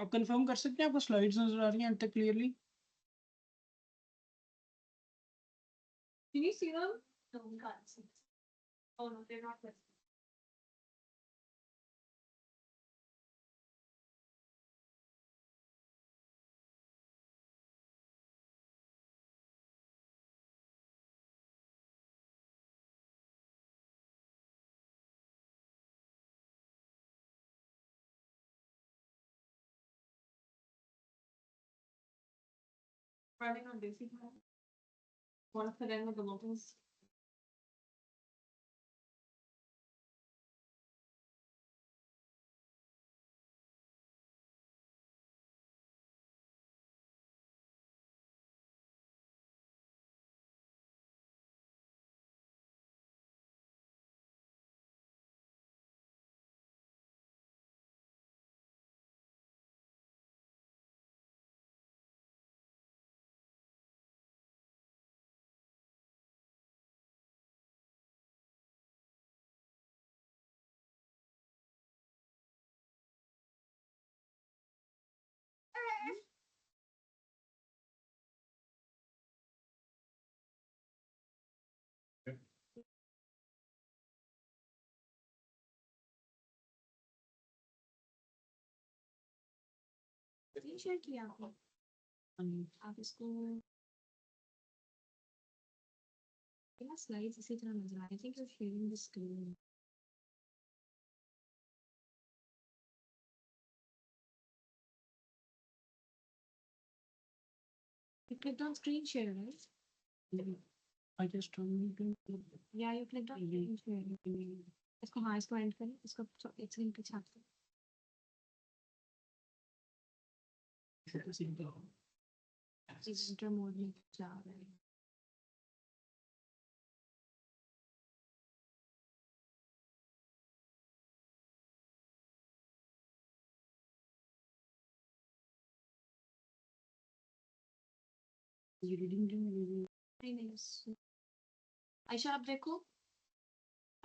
आप कंफर्म कर सकते हैं आपको स्लाइड्स नजर आ रही हैं तक clearly? Can you see them? No, we can't see. Oh no, they're not visible. Running on basic math. Want to put in with the locals? Share किया आपने आप इसको स्लाइड्स इसी तरह नजर आ रही थी कि sharing the screen You clicked on screen share, right? I just don't Yeah, you clicked on screen share. इसको हाँ इसको एंड करें इसको एक सेकंड पीछे हटते प्रेजेंटर मोड में जा रहा है नहीं नहीं आयशा आप देखो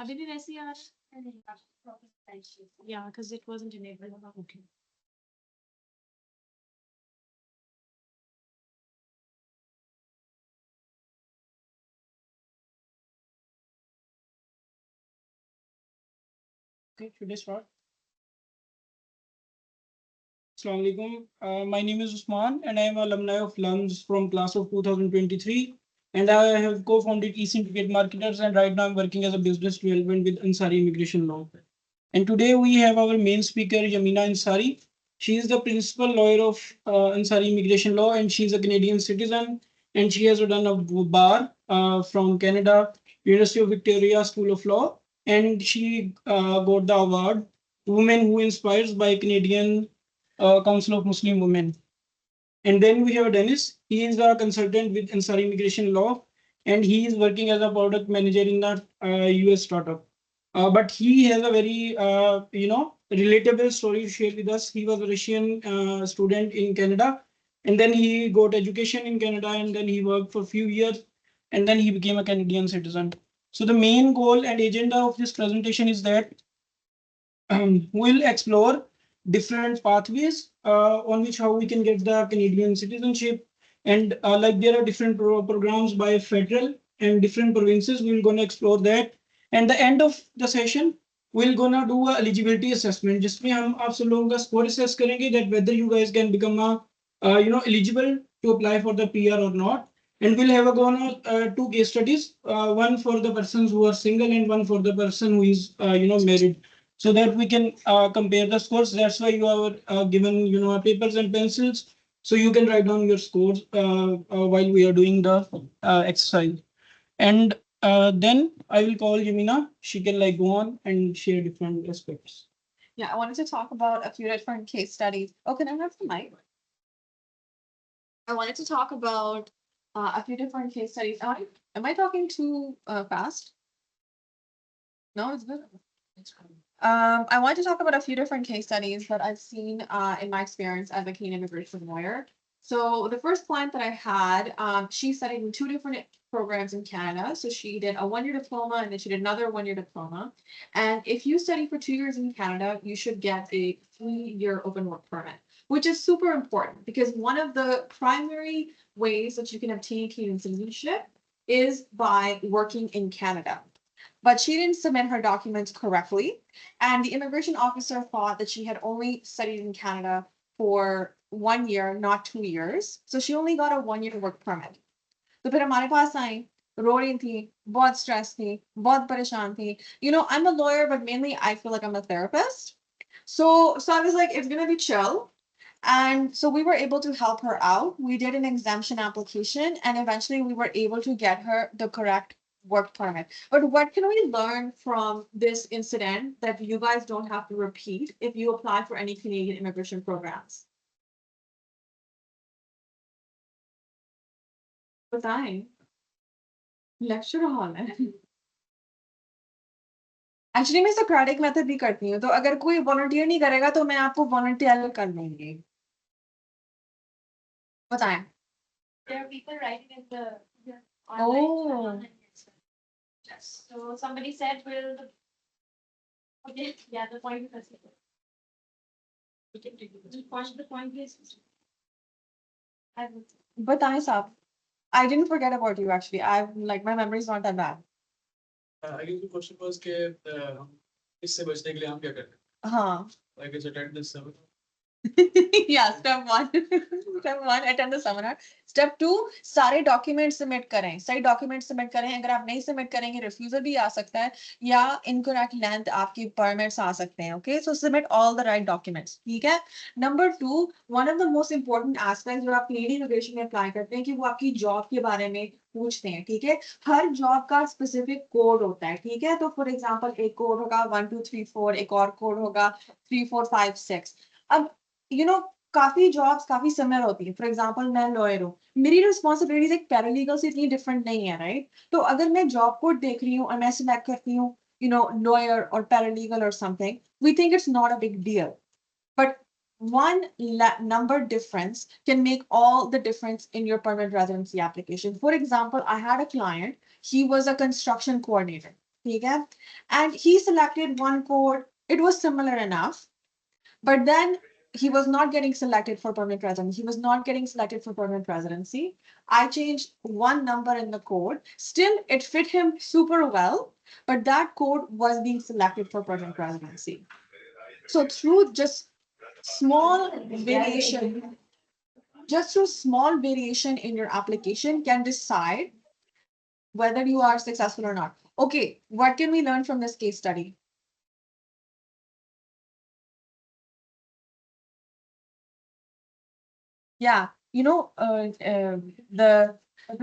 अभी भी वैसे ही आ रहा है yeah because it wasn't enabled okay Okay, should I start? Assalamu alaikum. My name is Usman and I am alumni of LUMS from class of 2023. And I have co-founded eSyndicate Marketers, and right now I'm working as a business development with Ansari Immigration Law. And today we have our main speaker, Yamina Ansari. She is the principal lawyer of Ansari Immigration Law, and she is a Canadian citizen. And she has done a bar from Canada, University of Victoria School of Law. And she got the award Women Who Inspires by Canadian Council of Muslim Women. And then we have Dennis. He is a consultant with Ansari Immigration Law, and he is working as a product manager in the US startup. But he has a very, relatable story to share with us. He was a Russian student in Canada, and then he got education in Canada, and then he worked for a few years, and then he became a Canadian citizen. So the main goal and agenda of this presentation is that we'll explore different pathways on which how we can get the Canadian citizenship. And like there are different programs by federal and different provinces. We're going to explore that. And the end of the session, we're going to do a eligibility assessment. जिसमें हम आप सब लोगों का score assess करेंगे that whether you guys can become a eligible to apply for the PR or not. And we'll have a go on two case studies, one for the persons who are single and one for the person who is married, so that we can compare the scores. That's why you are given papers and pencils, so you can write down your scores while we are doing the exercise. And then I will call Yamina. She can like go on and share different aspects. yeah I wanted to talk about a few different case studies oh can I have the mic I wanted to talk about a few different case studies am I talking too fast no it's good I want to talk about a few different case studies that I've seen in my experience as a Canadian immigration lawyer. So the first client that I had, she studied in two different programs in Canada. So she did a one-year diploma and then she did another one-year diploma. And if you study for 2 years in Canada, you should get a 3-year open work permit. which is super important because one of the primary ways that you can obtain Canadian citizenship is by working in Canada. But she didn't submit her documents correctly, and the immigration officer thought that she had only studied in Canada for 1 year, not 2 years. So she only got a 1 year work permit. तो फिर हमारे पास आई, रो रही थी, बहुत stress थी, बहुत परेशान थी. I'm a lawyer, but mainly I feel like I'm a therapist. So I was like, it's gonna be chill. And so we were able to help her out. We did an exemption application, and eventually we were able to get her the correct work permit. But what can we learn from this incident that you guys don't have to repeat if you apply for any Canadian immigration programs? बताएं. Lecture hall है. Actually मैं Socratic method भी करती हूँ, तो अगर कोई volunteer नहीं करेगा तो मैं आपको वॉलंटियर कर दूंगी. बताएं. There are people writing in the Oh. online answer. Yes. So somebody said, will the okay, yeah, the point is the point is I will बताएं साहब. I didn't forget about you actually. I've like my memory is not that bad. I guess the question was कि इससे बचने के लिए हम क्या करते हैं? हाँ. I guess attend this seminar. Yeah, step one. Step one, attend the seminar. Step two, सारे डॉक्यूमेंट सबमिट करें. सही डॉक्यूमेंट सबमिट करें. अगर आप नहीं सबमिट करेंगे रिफ्यूजल भी आ सकता है या इनकरेक्ट लेंथ आपके परमिट्स आ सकते हैं. Okay, so submit all the right documents. ठीक है. Number two, one of the most important aspect जो आप कैनेडियन इमिग्रेशन में अप्लाई करते हैं कि वो आपकी जॉब के बारे में पूछते हैं. ठीक है. हर जॉब का स्पेसिफिक कोड होता है. ठीक है. तो फॉर एग्जाम्पल एक कोड होगा 1 2 3 4, एक और कोड होगा 3 4 5 6. अब काफी जॉब्स काफी सिमिलर होती है. फॉर एग्जांपल मैं लॉयर हूँ, मेरी रिस्पॉन्सिबिलिटीज एक पैरालीगल से इतनी डिफरेंट नहीं है, राइट? तो अगर मैं जॉब कोड देख रही हूँ और मैं सिलेक्ट करती हूँ लॉयर और पैरालीगल और something, we think it's not a big deal. But one number difference can make all the difference in your permanent residency application. For example, I had a client, he was a construction coordinator, okay? And he selected one code, it was similar enough, but then he was not getting selected for permanent residency. He was not getting selected for permanent residency. I changed one number in the code. Still, it fit him super well, but that code was being selected for permanent residency. So through just small variation, just through small variation in your application can decide whether you are successful or not. Okay, what can we learn from this case study? Yeah, the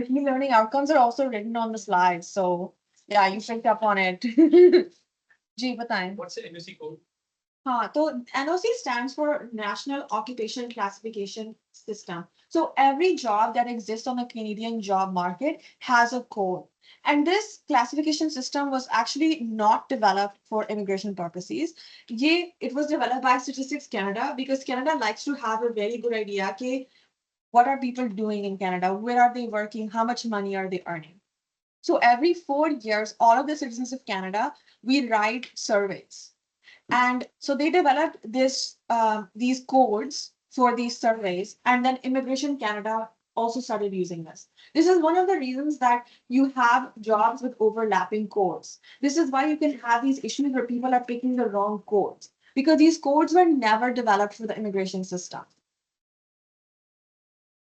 key learning outcomes are also written on the slides. So yeah, you picked up on it. जी बताएं. What's the NOC code? हाँ, तो NOC stands for National Occupation Classification System. So every job that exists on the Canadian job market has a code. And this classification system was actually not developed for immigration purposes. It was developed by Statistics Canada because Canada likes to have a very good idea कि what are people doing in Canada? Where are they working? How much money are they earning? So every 4 years, all of the citizens of Canada, we write surveys. And so they developed these codes for these surveys, and then Immigration Canada also started using this. This is one of the reasons that you have jobs with overlapping codes. This is why you can have these issues where people are picking the wrong codes because these codes were never developed for the immigration system.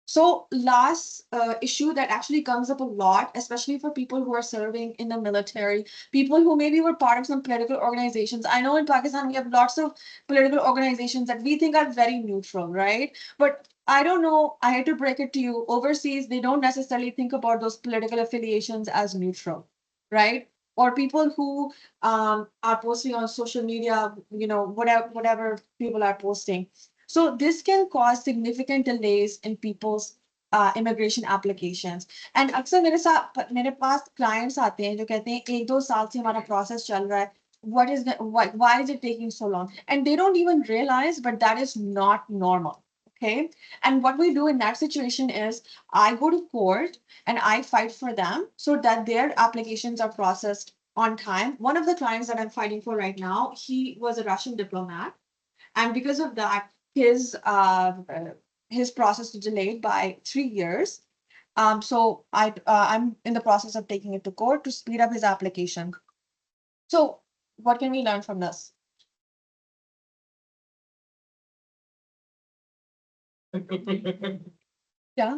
So last issue that actually comes up a lot, especially for people who are serving in the military, people who maybe were part of some political organizations. I know in Pakistan, we have lots of political organizations that we think are very neutral, right? But I don't know, I had to break it to you. Overseas, they don't necessarily think about those political affiliations as neutral, right? Or people who are posting on social media, whatever people are posting. So this can cause significant delays in people's immigration applications. And अक्सर मेरे पास clients आते हैं जो कहते हैं 1 2 साल से हमारा process चल रहा है. Why is it taking so long? And they don't even realize, but that is not normal. Okay. And what we do in that situation is I go to court and I fight for them so that their applications are processed on time. One of the clients that I'm fighting for right now, he was a Russian diplomat. And because of that, his process was delayed by 3 years. So I'm in the process of taking it to court to speed up his application. So what can we learn from this? Yeah.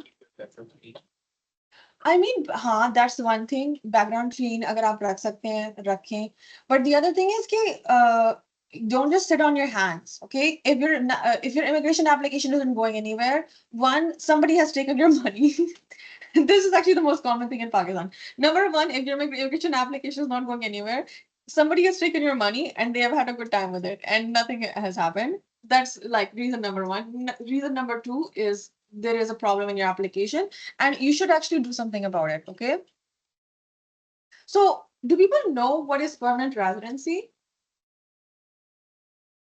I mean, हाँ, that's one thing. Background clean, अगर आप रख सकते हैं, रखें. But the other thing is कि don't just sit on your hands, okay? If your immigration application isn't going anywhere, one, somebody has taken your money. This is actually the most common thing in Pakistan. Number one, if your immigration application is not going anywhere, somebody has taken your money and they have had a good time with it and nothing has happened. That's like reason number one. Reason number two is there is a problem in your application and you should actually do something about it, okay? So, do people know what is permanent residency?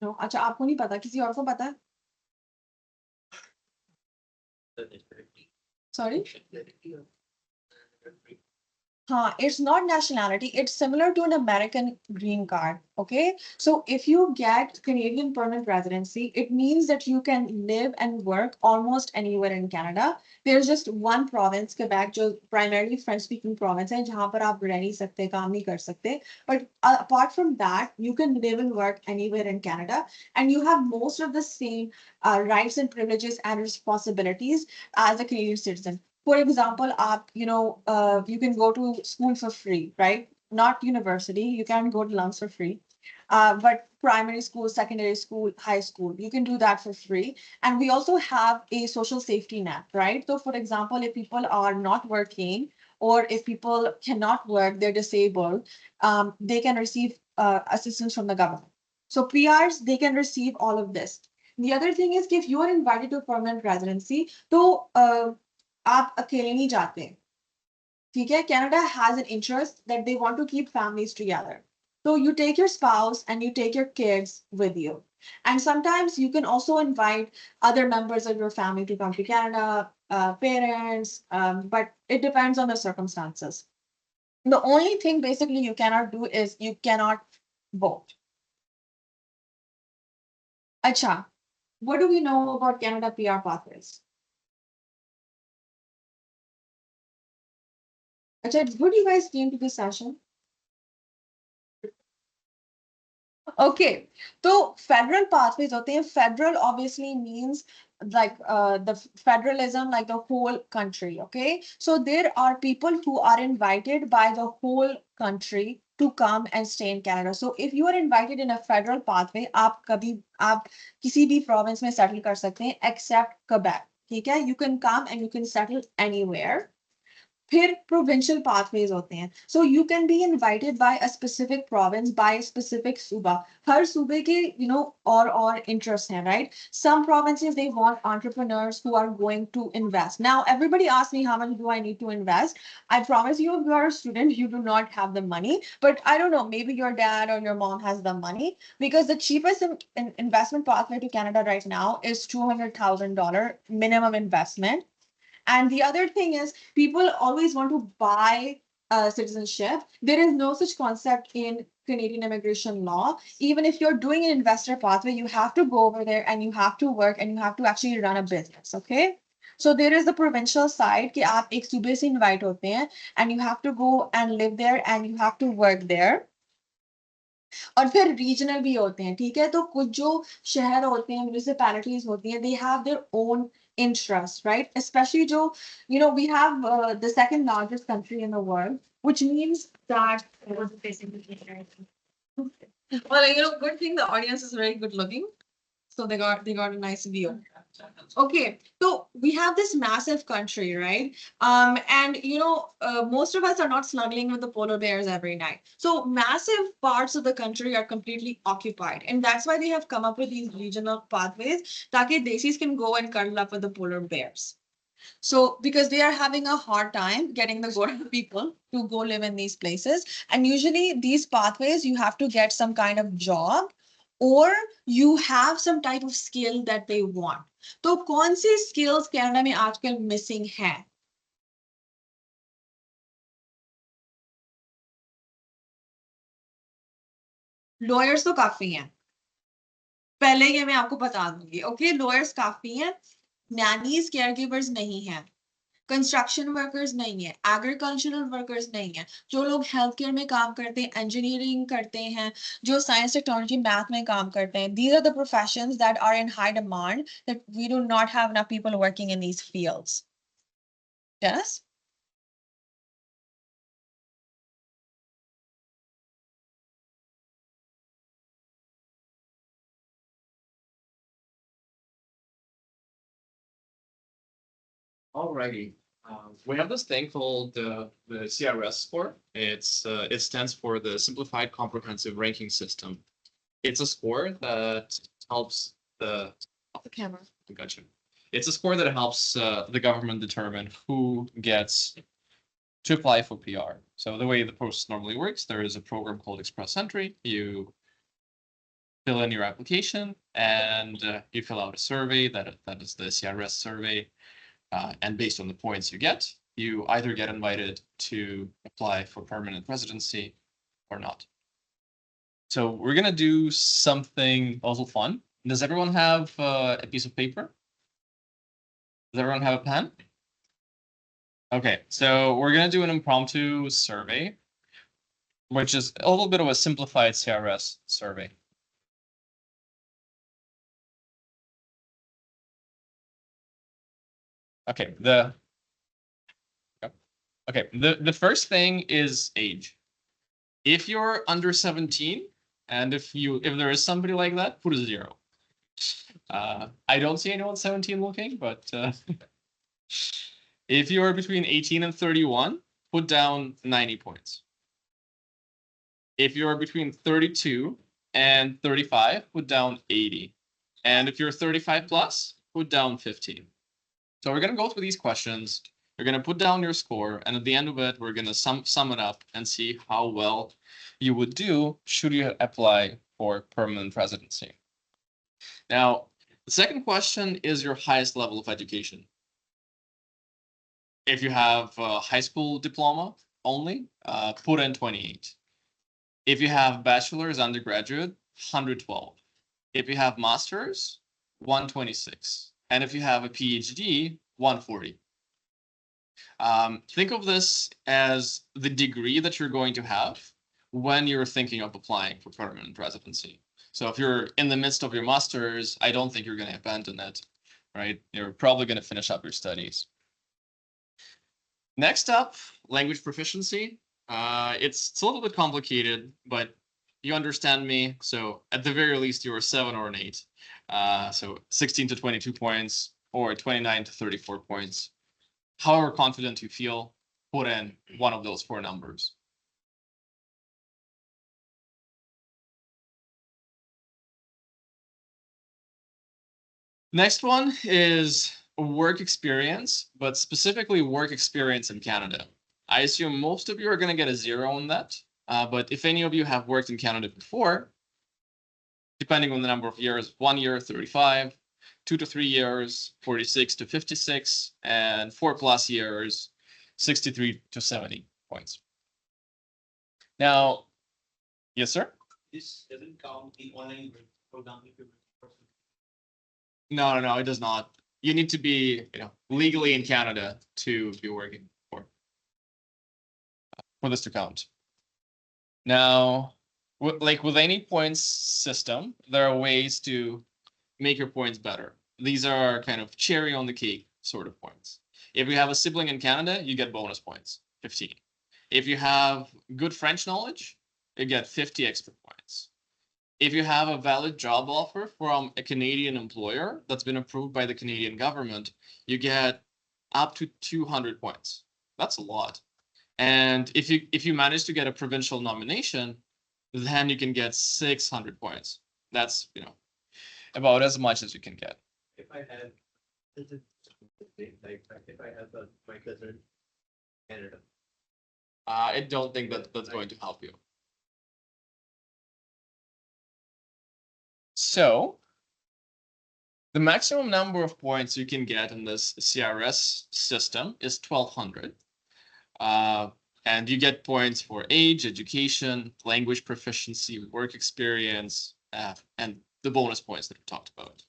No, अच्छा आपको नहीं पता, किसी और को पता है? Sorry? It's not nationality. It's similar to an American green card. Okay. So if you get Canadian permanent residency, it means that you can live and work almost anywhere in Canada. There's just one province, Quebec, जो primarily French-speaking province है, जहाँ पर आप रह नहीं सकते, काम नहीं कर सकते. But apart from that, you can live and work anywhere in Canada, and you have most of the same rights and privileges and responsibilities as a Canadian citizen. For example, you can go to school for free, right? Not university, you can go to lunch for free. But primary school, secondary school, high school, you can do that for free. And we also have a social safety net, right? So, for example, if people are not working or if people cannot work, they're disabled, they can receive assistance from the government. So, PRs, they can receive all of this. The other thing is, if you are invited to permanent residency, so आप अकेले नहीं जाते. ठीक है? Canada has an interest that they want to keep families together. So you take your spouse and you take your kids with you. And sometimes you can also invite other members of your family to come to Canada, parents, but it depends on the circumstances. The only thing basically you cannot do is you cannot vote. Acha, what do we know about Canada PR pathways? Acha, it's good you guys came to this session. Okay, so federal pathways होते हैं. Federal obviously means like the federalism, like the whole country. Okay, so there are people who are invited by the whole country to come and stay in Canada. So if you are invited in a federal pathway, आप किसी भी province में settle कर सकते हैं except Quebec. ठीक है? You can come and you can settle anywhere. फिर provincial pathways होते हैं. So you can be invited by a specific province, by a specific सूबा. हर सूबे के, or interests हैं, right? Some provinces, they want entrepreneurs who are going to invest. Now, everybody asks me, how much do I need to invest? I promise you, if you are a student, you do not have the money. But I don't know, maybe your dad or your mom has the money, because the cheapest investment pathway to Canada right now is $200,000 minimum investment. And the other thing is, people always want to buy citizenship. There is no such concept in Canadian immigration law. Even if you're doing an investor pathway, you have to go over there and you have to work and you have to actually run a business. Okay. So there is the provincial side कि आप एक सूबे से invite होते हैं and you have to go and live there and you have to work there. और फिर regional भी होते हैं. ठीक है? तो कुछ जो शहर होते हैं, म्यूनिसिपैलिटीज होती हैं, they have their own interest, right? Especially जो, we have the second largest country in the world, which means that well, good thing the audience is very good looking. So they got a nice view. Okay, so we have this massive country, right? And most of us are not snuggling with the polar bears every night. So massive parts of the country are completely occupied, and that's why they have come up with these regional pathways, ताकि desis can go and cuddle up with the polar bears. So because they are having a hard time getting the good people to go live in these places, and usually these pathways you have to get some kind of job or you have some type of skill that they want. तो कौन सी skills Canada में आजकल missing हैं? Lawyers तो काफी हैं. पहले ये मैं आपको बता दूंगी ओके लॉयर्स काफी हैं नैनीज केयर गिवर्स नहीं हैं कंस्ट्रक्शन वर्कर्स नहीं है एग्रीकल्चरल वर्कर्स नहीं है जो लोग हेल्थ केयर में काम करते हैं इंजीनियरिंग करते हैं जो साइंस टेक्नोलॉजी मैथ में काम करते हैं these are the professions that are in high demand that we do not have enough people working in these fields yes Alrighty. We have this thing called the CRS score. It stands for the Simplified Comprehensive Ranking System. It's a score that helps the the camera gotcha. It's a score that helps the government determine who gets to apply for PR. So the way the process normally works, there is a program called Express Entry. You fill in your application and you fill out a survey that is the CRS survey. And based on the points you get, you either get invited to apply for permanent residency or not. So we're gonna do something also fun. Does everyone have a piece of paper? Does everyone have a pen? Okay, so we're gonna do an impromptu survey, which is a little bit of a simplified CRS survey. Okay, the first thing is age. If you're under 17, and if there is somebody like that, put a 0. I don't see anyone 17 looking, but if you're between 18 and 31, put down 90 points. If you're between 32 and 35, put down 80. And if you're 35 plus, put down 15. So we're going to go through these questions. You're going to put down your score, and at the end of it, we're going to sum it up and see how well you would do should you apply for permanent residency. Now, the second question is your highest level of education. If you have a high school diploma only, put in 28. If you have bachelor's undergraduate, 112. If you have master's, 126. And if you have a PhD, 140. Think of this as the degree that you're going to have when you're thinking of applying for permanent residency. So if you're in the midst of your master's, I don't think you're going to abandon it, right? You're probably going to finish up your studies. Next up, language proficiency. It's a little bit complicated, but you understand me. So at the very least, you're a 7 or an 8. So 16 to 22 points or 29 to 34 points. However confident you feel, put in one of those 4 numbers. Next one is work experience, but specifically work experience in Canada. I assume most of you are going to get a 0 on that. But if any of you have worked in Canada before, depending on the number of years, 1 year, 35, 2 to 3 years, 46 to 56, and 4+ years, 63 to 70 points. Now, yes, sir? This doesn't count the online program if you. No, it does not. You need to be, legally in Canada to be working for this to count. Now, with any points system, there are ways to make your points better. These are kind of cherry on the cake sort of points. If you have a sibling in Canada, you get bonus points, 15. If you have good French knowledge, you get 50 extra points. If you have a valid job offer from a Canadian employer that's been approved by the Canadian government, you get up to 200 points. That's a lot. And if you manage to get a provincial nomination, then you can get 600 points. That's, about as much as you can get. If I had, like, if I had my cousin in Canada. I don't think that's going to help you. So the maximum number of points you can get in this CRS system is 1,200. And you get points for age, education, language proficiency, work experience, and the bonus points that we talked about.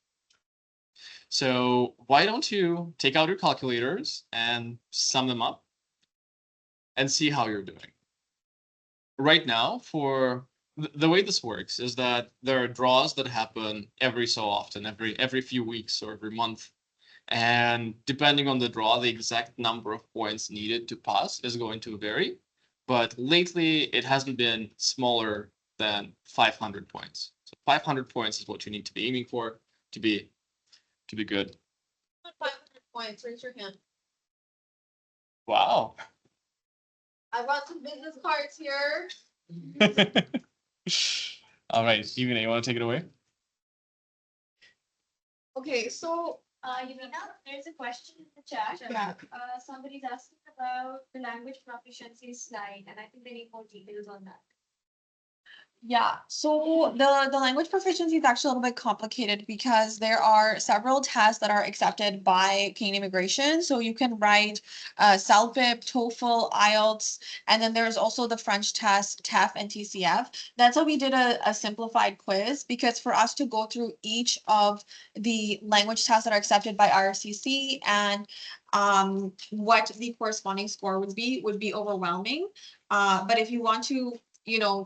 So why don't you take out your calculators and sum them up and see how you're doing. Right now, for the way this works is that there are draws that happen every so often, every few weeks or every month. And depending on the draw, the exact number of points needed to pass is going to vary. But lately, it hasn't been smaller than 500 points. So 500 points is what you need to be aiming for to be good. 500 points, raise your hand. Wow. I brought some business cards here. All right, Steven, you want to take it away? Okay, so Yumina, there's a question in the chat. yeah, Somebody's asking about the language proficiency slide, and I think they need more details on that. yeah. So the language proficiency is actually a little bit complicated because there are several tests that are accepted by Canadian immigration. So you can write CELPIP, TOEFL, IELTS, and then there's also the French test, TEF, and TCF. That's why we did a simplified quiz, because for us to go through each of the language tests that are accepted by IRCC and what the corresponding score would be overwhelming. But if you want to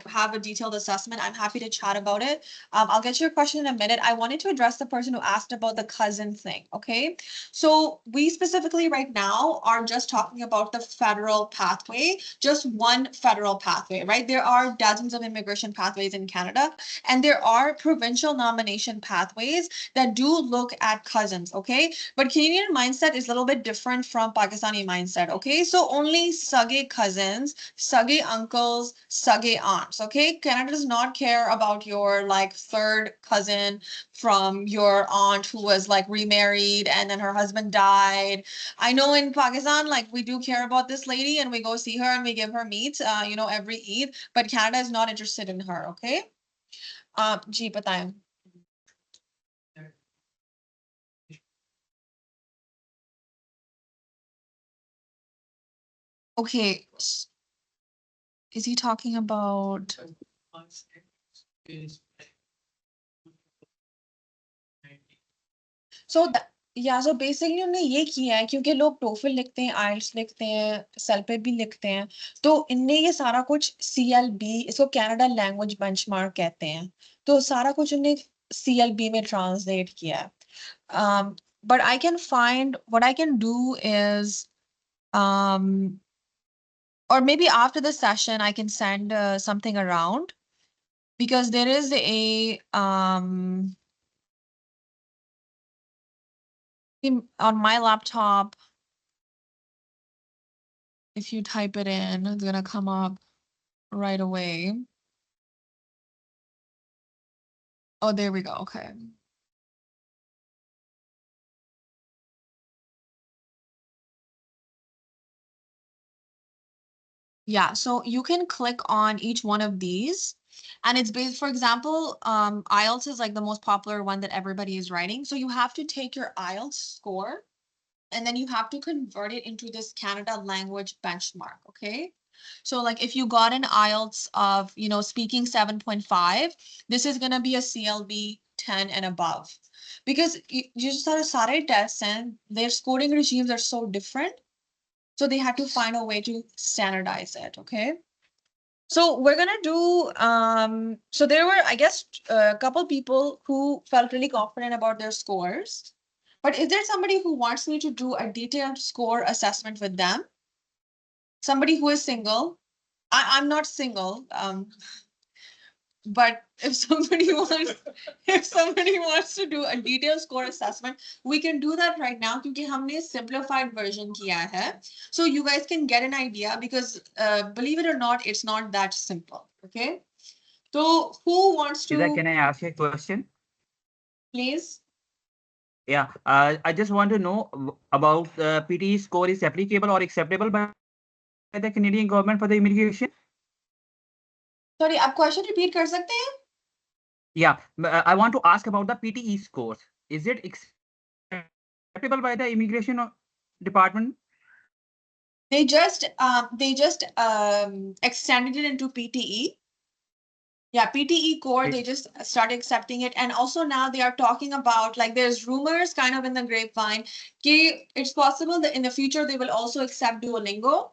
have a detailed assessment, I'm happy to chat about it. I'll get your question in a minute. I wanted to address the person who asked about the cousin thing. Okay. So we specifically right now are just talking about the federal pathway, just one federal pathway, right? There are dozens of immigration pathways in Canada, and there are provincial nomination pathways that do look at cousins. Okay. But Canadian mindset is a little bit different from Pakistani mindset. Okay. So only sage cousins, sage uncles, sage aunts. Okay, Canada does not care about your like third cousin from your aunt who was like remarried and then her husband died. I know in Pakistan, like we do care about this lady and we go see her and we give her meat, every Eid, but Canada is not interested in her. Okay. जी बताएं. Okay. Is he talking about? So so basically उन्होंने ये किया है क्योंकि लोग TOEFL लिखते हैं, आइल्स लिखते हैं, सेलपेट भी लिखते हैं, तो इनने ये सारा कुछ CLB, इसको कनाडा लैंग्वेज बेंचमार्क कहते हैं, तो सारा कुछ उन्हें CLB में ट्रांसलेट किया है. But I can find what I can do is or maybe after the session I can send something around, because there is a on my laptop, if you type it in, it's gonna come up right away. Oh, there we go. Okay. Yeah, so you can click on each one of these, and it's based, for example, IELTS is like the most popular one that everybody is writing. So you have to take your IELTS score and then you have to convert it into this Canada language benchmark. Okay. So like if you got an IELTS of, speaking 7.5, this is going to be a CLB 10 and above, because you just have sare tests and their scoring regimes are so different. So they had to find a way to standardize it. Okay. So we're gonna do, so there were, I guess, a couple people who felt really confident about their scores. But is there somebody who wants me to do a detailed score assessment with them? Somebody who is single? I'm not single. But if somebody wants to do a detailed score assessment, we can do that right now because हमने simplified version किया है. So you guys can get an idea, because believe it or not, it's not that simple. Okay. So who wants to? Can I ask you a question? Please. Yeah, I just want to know about PTE score is applicable or acceptable by the Canadian government for the immigration? Sorry, आप question repeat कर सकते हैं? Yeah, I want to ask about the PTE scores. Is it acceptable by the immigration department? They just extended it into PTE. Yeah, PTE core, Okay. they just started accepting it. And also now they are talking about, like, there's rumors kind of in the grapevine. It's possible that in the future they will also accept Duolingo,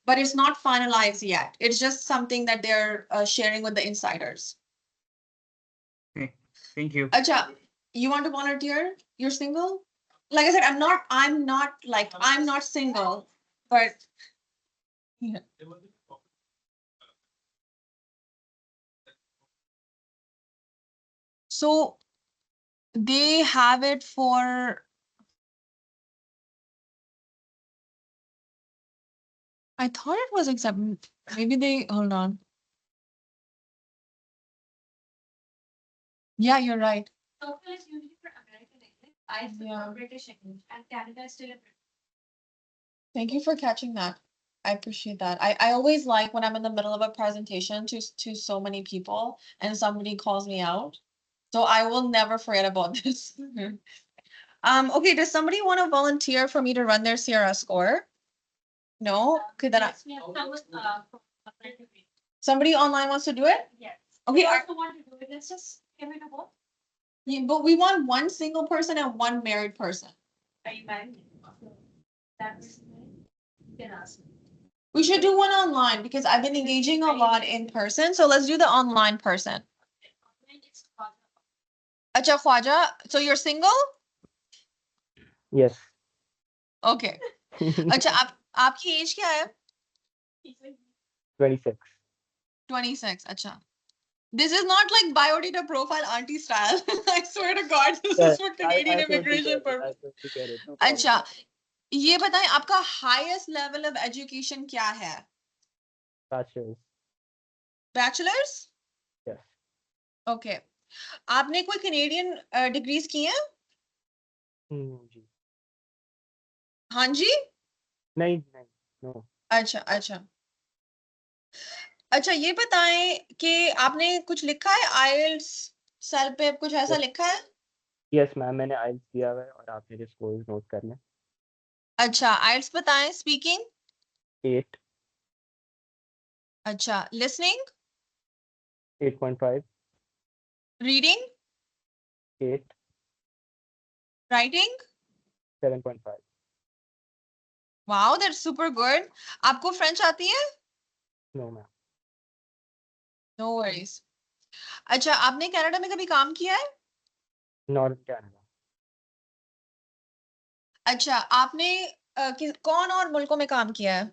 but it's not finalized yet. It's just something that they're sharing with the insiders. Okay. Thank you. Acha, you want to volunteer? You're single? Like I said, I'm not single, but yeah. So they have it for, I thought it was accepted. Maybe they, hold on. Yeah, you're right. TOEFL is usually for American English. IELTS is Yeah. for British English, and Canada is still a British. Thank you for catching that. I appreciate that. I always like when I'm in the middle of a presentation to so many people and somebody calls me out. So I will never forget about this. Okay, does somebody want to volunteer for me to run their Sierra score? No? Okay, then Yes, we have someone from American English. somebody online wants to do it? Yes. Okay, We also want to do it. Let's just give it a go. yeah, but we want one single person and one married person. Are you married? So that is you can ask. We should do one online because I've been engaging a lot in person. So let's do the online person. It's called- Acha Khwaja, so you're single? Yes. Okay. अच्छा आपकी as क्या है? 26. 26. अच्छा. This is not like biodata profile auntie style. I swear to God, this Yeah, is for Canadian I totally immigration get it. I purpose. totally get it. No problem. अच्छा, ये बताएं आपका highest level of education क्या है? Bachelor's. Bachelor's? Yes. Okay. आपने कोई Canadian degrees की हैं? जी. हाँ जी? नहीं, no. अच्छा, अच्छा. अच्छा, ये बताएं कि आपने कुछ लिखा है IELTS सेल पे कुछ ऐसा Yes. लिखा है? Yes, मैम मैंने IELTS दिया हुआ है और आप मेरे scores नोट कर लें. अच्छा, IELTS बताएं, speaking? 8, अच्छा, listening? 8.5, Reading? 8, Writing? 7.5. Wow, that's super good. आपको French आती है? No, ma'am. No worries. अच्छा, आपने कनाडा में कभी काम किया है? Not in Canada. अच्छा, आपने कौन और मुल्कों में काम किया है?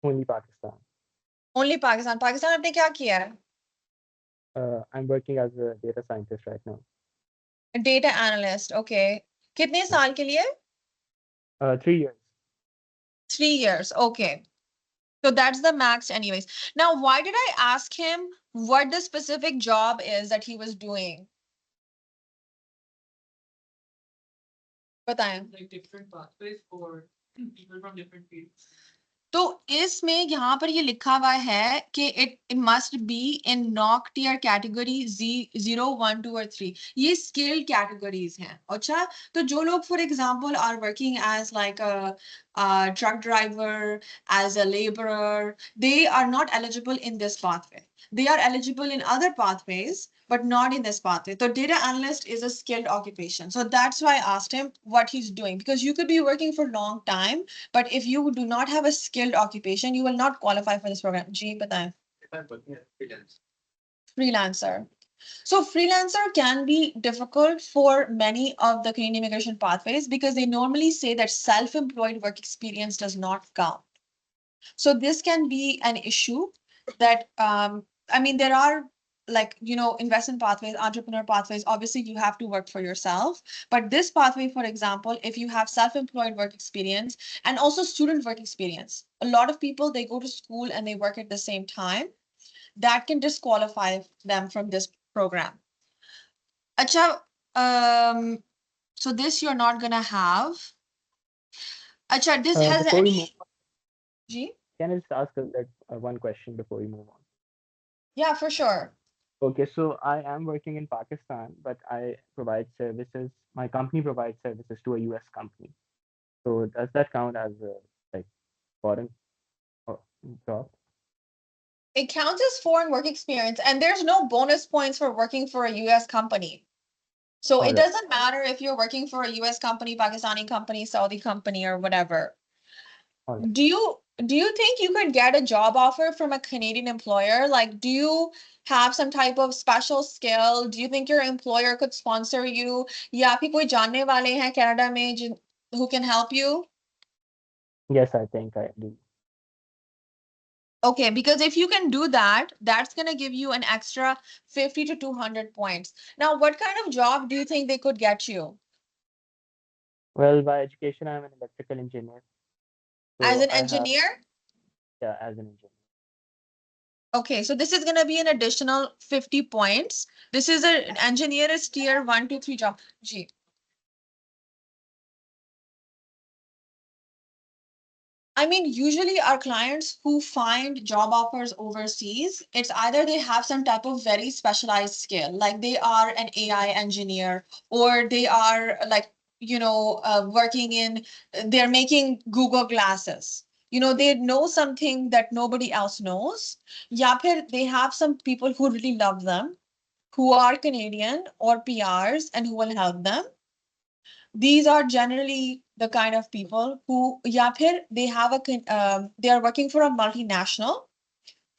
Only Pakistan. Only Pakistan. Pakistan आपने क्या किया है? I'm working as a data scientist right now. Data analyst. Okay. कितने साल के लिए? 3 years. 3 years. Okay. So that's the max anyways. Now, why did I ask him what the specific job is that he was doing? बताएं. Like different pathways for people from different fields. तो इसमें यहाँ पर ये लिखा हुआ है कि it must be in NOC tier category 0, 1, 2 or 3. ये skill categories हैं. अच्छा, तो जो लोग for example are working as like a truck driver, as a laborer, they are not eligible in this pathway. They are eligible in other pathways, but not in this pathway. So data analyst is a skilled occupation. So that's why I asked him what he's doing, because you could be working for a long time, but if you do not have a skilled occupation, you will not qualify for this program. Ji, बताएं. If I'm working as freelance. Freelancer. So freelancer can be difficult for many of the Canadian immigration pathways because they normally say that self-employed work experience does not count. So this can be an issue that, I mean, there are like, investment pathways, entrepreneur pathways, obviously you have to work for yourself. But this pathway, for example, if you have self-employed work experience and also student work experience, a lot of people, they go to school and they work at the same time, that can disqualify them from this program. Acha, so this you're not gonna have. Acha, this has Before we any. move on, Ji? can I just ask that one question before we move on? Yeah, for sure. Okay, so I am working in Pakistan, but I provide services. My company provides services to a US company. So does that count as a like foreign job? It counts as foreign work experience, and there's no bonus points for working for a US company. So it Alright. doesn't matter if you're working for a US company, Pakistani company, Saudi company, or whatever. Alright. Do you think you could get a job offer from a Canadian employer? Like, do you have some type of special skill? Do you think your employer could sponsor you? या आपकी कोई जानने वाले हैं Canada में who can help you? Yes, I think I do. Okay, because if you can do that, that's going to give you an extra 50 to 200 points. Now, what kind of job do you think they could get you? Well, by education, I'm an electrical engineer. As So an I have, engineer? yeah, as an engineer. Okay, so this is going to be an additional 50 points. This is an engineer is tier 1 to 3 job. Ji. I mean, usually our clients who find job offers overseas, it's either they have some type of very specialized skill, like they are an AI engineer, or they are like, working in, they're making Google glasses. They know something that nobody else knows. या फिर they have some people who really love them, who are Canadian or PRs and who will help them. These are generally the kind of people who, yeah, phir they have they are working for a multinational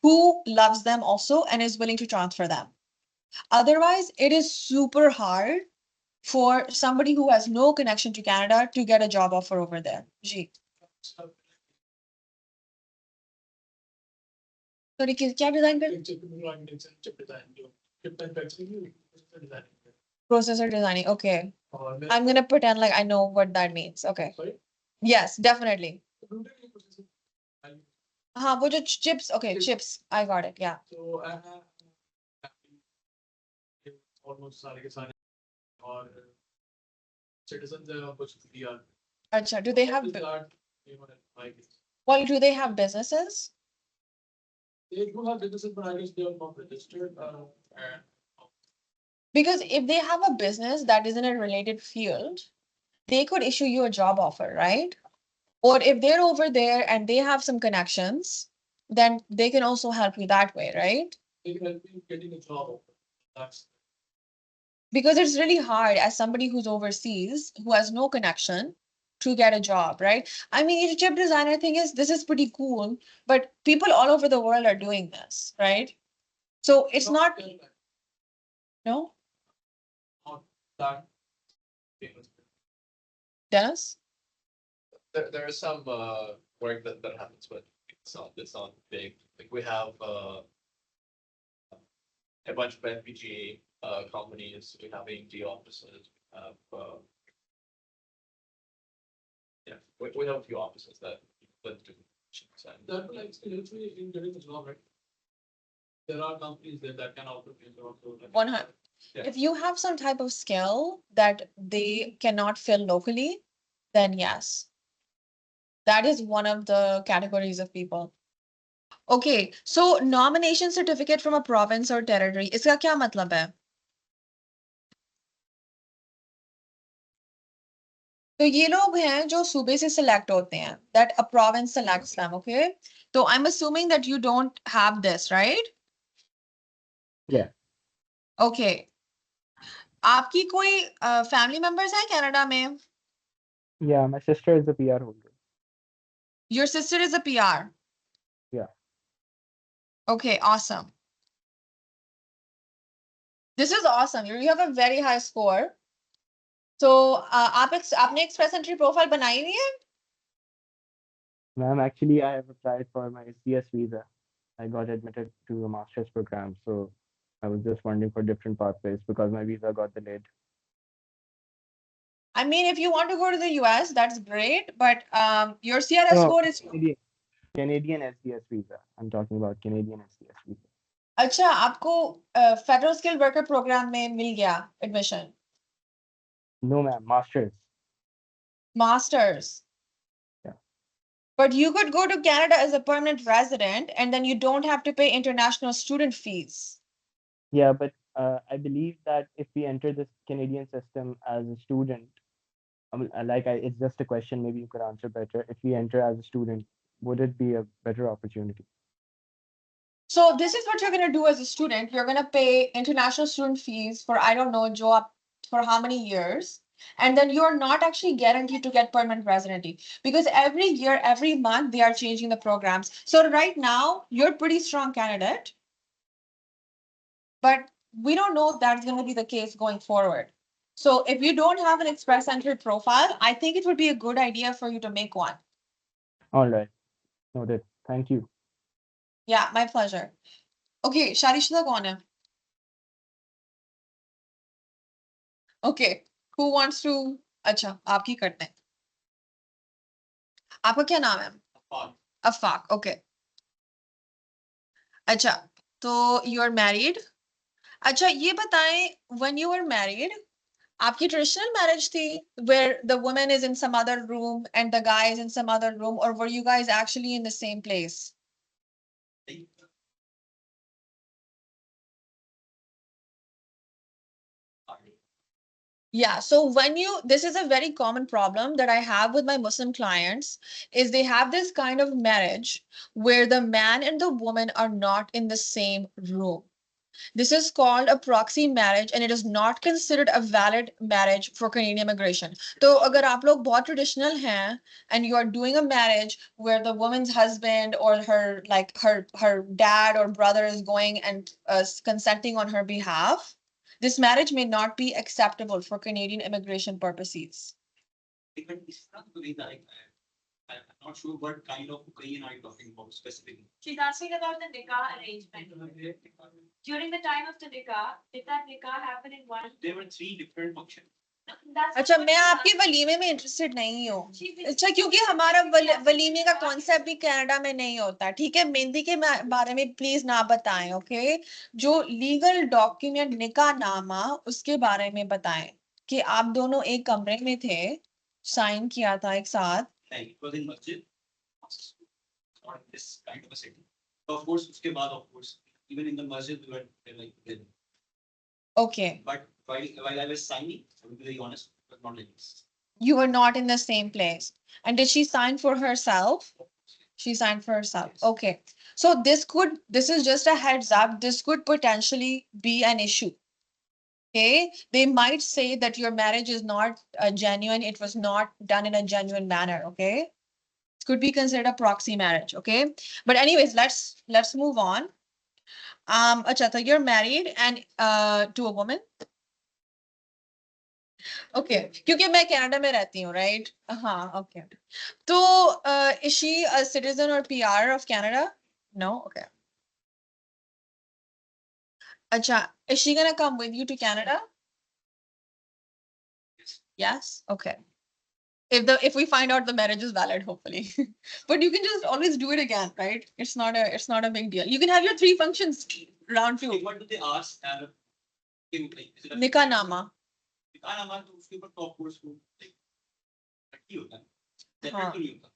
who loves them also and is willing to transfer them. Otherwise, it is super hard for somebody who has no connection to Canada to get a job offer over there. Ji. Sorry, क्या design processor designing. Okay. I'm gonna pretend like I know what that means. Okay. Yes, definitely. वो जो chips, okay, chips. I got it. Yeah. So I have almost सारे के सारे और citizens हैं कुछ PR. Acha, do they have, well, do they have businesses? They do have businesses, but I guess they are not registered. And Because if they have a business that is in a related field, they could issue you a job offer, right? Or if they're over there and they have some connections, then they can also help you that way, right? they can help you getting a job. That's Because it's really hard as somebody who's overseas, who has no connection, to get a job, right? I mean, the chip designer thing is, this is pretty cool, but people all over the world are doing this, right? So it's not, no, that. Dennis? There is some work that happens, but it's not big. Like we have a bunch of FPGA companies. We have AMD offices. We have yeah, we have a few offices that do chips and That will actually help you in getting the job, right? There are companies that can offer you a job. So like- 100. Yeah. If you have some type of skill that they cannot fill locally, then yes. That is one of the categories of people. Okay, so nomination certificate from a province or territory, इसका क्या मतलब है? तो ये लोग हैं जो सूबे से select होते हैं, that a province selects them, okay? So I'm assuming that you don't have this, right? Yeah. Okay. आपकी कोई family members हैं कनाडा में? Yeah, my sister is a PR holder. Your sister is a PR. Yeah. Okay, awesome. This is awesome. You have a very high score. So आपने express entry profile बनाई हुई है? Ma'am, actually, I have applied for my CS visa. I got admitted to a master's program, so I was just wondering for different pathways because my visa got delayed. I mean, if you want to go to the US, that's great, but your CRS No, score is Canadian SDS visa. I'm talking about Canadian SDS visa. अच्छा आपको federal skill worker programme में मिल गया admission No, ma'am, master's. Masters Yeah. but you could go to Canada as a permanent resident and then you don't have to pay international student fees. Yeah, but I believe that if we enter this Canadian system as a student, it's just a question. Maybe you could answer better. If we enter as a student, would it be a better opportunity? So this is what you're gonna do as a student. You're gonna pay international student fees for I don't know, Joe, for how many years, and then you're not actually guaranteed to get permanent residency because every year, every month they are changing the programs. So right now you're pretty strong candidate, but we don't know if that's gonna be the case going forward. So if you don't have an express entry profile, I think it would be a good idea for you to make one. All right. Noted. Thank you. Yeah, my pleasure. Okay, शादीशुदा कौन है? Okay, who wants to? अच्छा, आप ही करते हैं. आपका क्या नाम है? अफाक. Okay. अच्छा, तो you are married? अच्छा, ये बताएं, when you were married, आपकी traditional marriage थी where the woman is in some other room and the guy is in some other room, or were you guys actually in the same place? Yeah, so when you, this is a very common problem that I have with my Muslim clients, is they have this kind of marriage where the man and the woman are not in the same room. This is called a proxy marriage and it is not considered a valid marriage for Canadian immigration. So अगर आप लोग बहुत traditional हैं and you are doing a marriage where the woman's husband or her like her dad or brother is going and consenting on her behalf, this marriage may not be acceptable for Canadian immigration purposes. But this is not the way that I'm not sure what kind of Korean are you talking about specifically. She's asking about the nikah arrangement. During the time of the nikah, did that nikah happen in one? There were three different functions. That's अच्छा what मैं she's आपके asking. वलीमे में interested नहीं हूँ. She's been- अच्छा क्योंकि हमारा वलीमे का कॉन्सेप्ट भी कनाडा में नहीं होता. ठीक है, मेहंदी के बारे में प्लीज ना बताएं. ओके, जो लीगल डॉक्यूमेंट निकाह नामा उसके बारे में बताएं कि आप दोनों एक कमरे में थे, साइन किया था एक साथ. Like it was in masjid. Not this kind of a setting. Of course, उसके बाद of course, even in the masjid we were like together. Okay, But while I was signing, I will be very honest, it was not like this. you were not in the same place. And did she sign for herself? She signed for herself. Yes. Okay. So this is just a heads up. This could potentially be an issue. Okay. They might say that your marriage is not genuine. It was not done in a genuine manner. Okay. It could be considered a proxy marriage. Okay. But anyways, let's move on. Achata, you're married and to a woman. Okay. क्योंकि मैं Canada में रहती हूँ, right? हाँ, okay. तो is she a citizen or PR of Canada? No? Okay. Acha, is she gonna come with you to Canada? Yes? Okay. If we find out the marriage is valid, hopefully. But you can just always do it again, right? It's not a big deal. You can have your 3 functions round Like, 2. what do they ask? Like, is it a Nikah nama. nikah नामा तो उसके ऊपर top course को like लड़की होता है. हाँ. Separate नहीं होता.